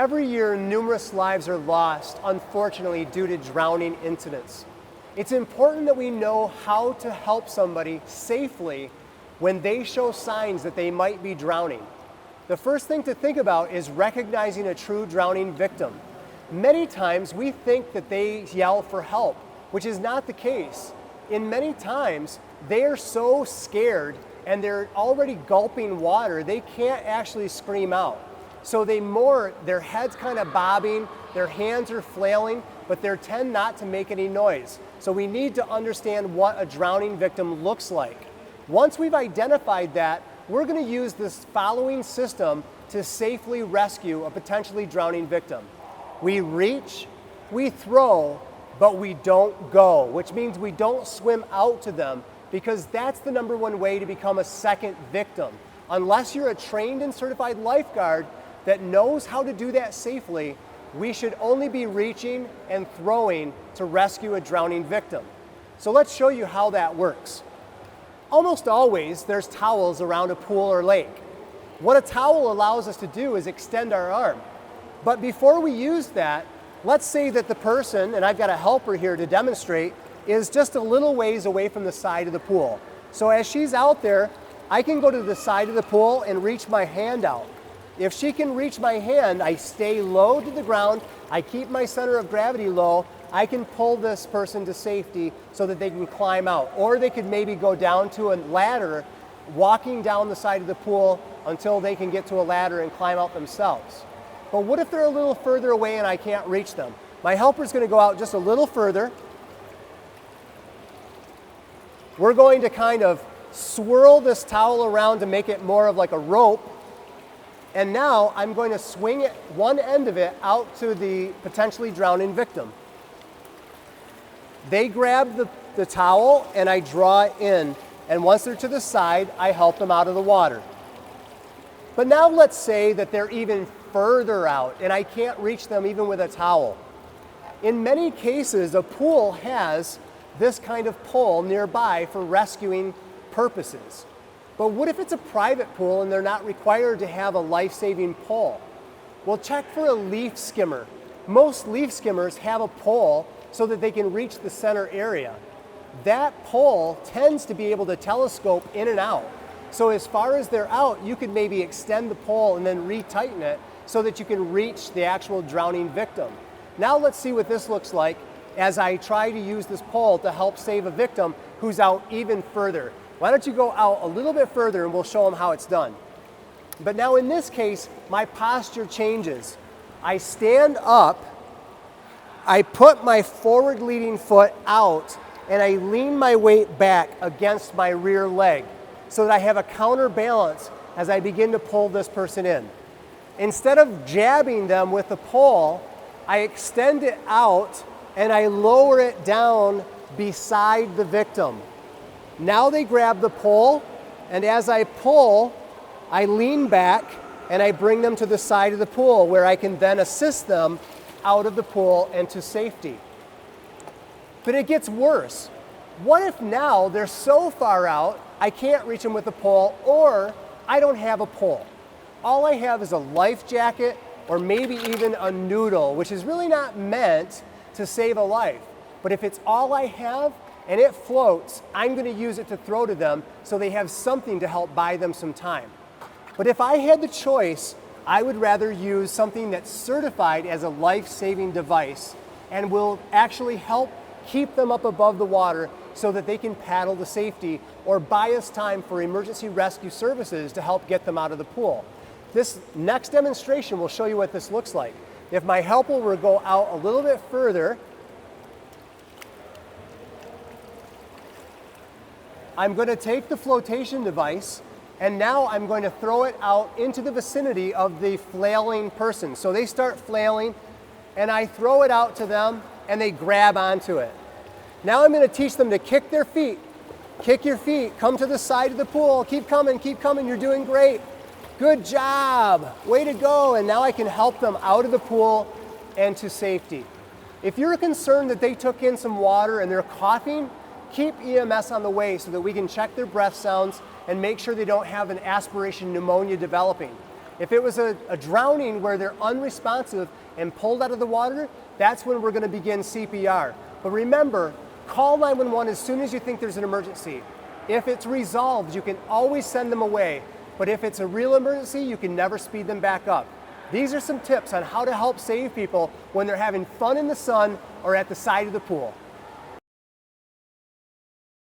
Every year, numerous lives are lost, unfortunately, due to drowning incidents. It's important that we know how to help somebody safely when they show signs that they might be drowning. The first thing to think about is recognizing a true drowning victim. Many times we think that they yell for help, which is not the case. In many times, they are so scared and they're already gulping water, they can't actually scream out. So their head's kind of bobbing, their hands are flailing, but they tend not to make any noise. So we need to understand what a drowning victim looks like. Once we've identified that, we're going to use this following system to safely rescue a potentially drowning victim. We reach, we throw, but we don't go, which means we don't swim out to them, because that's the number one way to become a second victim. Unless you're a trained and certified lifeguard that knows how to do that safely, we should only be reaching and throwing to rescue a drowning victim. So let's show you how that works. Almost always there's towels around a pool or lake. What a towel allows us to do is extend our arm. But before we use that, let's say that the person, and I've got a helper here to demonstrate, is just a little ways away from the side of the pool. So as she's out there, I can go to the side of the pool and reach my hand out. If she can reach my hand, I stay low to the ground, I keep my center of gravity low, I can pull this person to safety so that they can climb out. Or they could maybe go down to a ladder, walking down the side of the pool until they can get to a ladder and climb out themselves. But what if they're a little further away and I can't reach them? My helper's going to go out just a little further. We're going to kind of swirl this towel around to make it more of like a rope. And now I'm going to swing it, one end of it out to the potentially drowning victim. They grab the towel and I draw it in. And once they're to the side, I help them out of the water. But now let's say that they're even further out and I can't reach them even with a towel. In many cases, a pool has this kind of pole nearby for rescuing purposes. But what if it's a private pool and they're not required to have a life-saving pole? Well, check for a leaf skimmer. Most leaf skimmers have a pole so that they can reach the center area. That pole tends to be able to telescope in and out. So as far as they're out, you could maybe extend the pole and then retighten it so that you can reach the actual drowning victim. Now let's see what this looks like as I try to use this pole to help save a victim who's out even further. Why don't you go out a little bit further and we'll show them how it's done. But now in this case, my posture changes. I stand up, I put my forward leading foot out, and I lean my weight back against my rear leg so that I have a counterbalance as I begin to pull this person in. Instead of jabbing them with the pole, I extend it out and I lower it down beside the victim. Now they grab the pole, and as I pull, I lean back and I bring them to the side of the pool where I can then assist them out of the pool and to safety. But it gets worse. What if now they're so far out, I can't reach them with a pole, or I don't have a pole? All I have is a life jacket or maybe even a noodle, which is really not meant to save a life. But if it's all I have and it floats, I'm going to use it to throw to them so they have something to help buy them some time. But if I had the choice, I would rather use something that's certified as a life-saving device and will actually help keep them up above the water so that they can paddle to safety or buy us time for emergency rescue services to help get them out of the pool. This next demonstration will show you what this looks like. If my helper were to go out a little bit further, I'm going to take the flotation device and now I'm going to throw it out into the vicinity of the flailing person. So they start flailing and I throw it out to them and they grab onto it. Now I'm going to teach them to kick their feet. Kick your feet, come to the side of the pool, keep coming, you're doing great. Good job, way to go. And now I can help them out of the pool and to safety. If you're concerned that they took in some water and they're coughing, keep EMS on the way so that we can check their breath sounds and make sure they don't have an aspiration pneumonia developing. If it was a drowning where they're unresponsive and pulled out of the water, that's when we're going to begin CPR. But remember, call 911 as soon as you think there's an emergency. If it's resolved, you can always send them away. But if it's a real emergency, you can never speed them back up. These are some tips on how to help save people when they're having fun in the sun or at the side of the pool.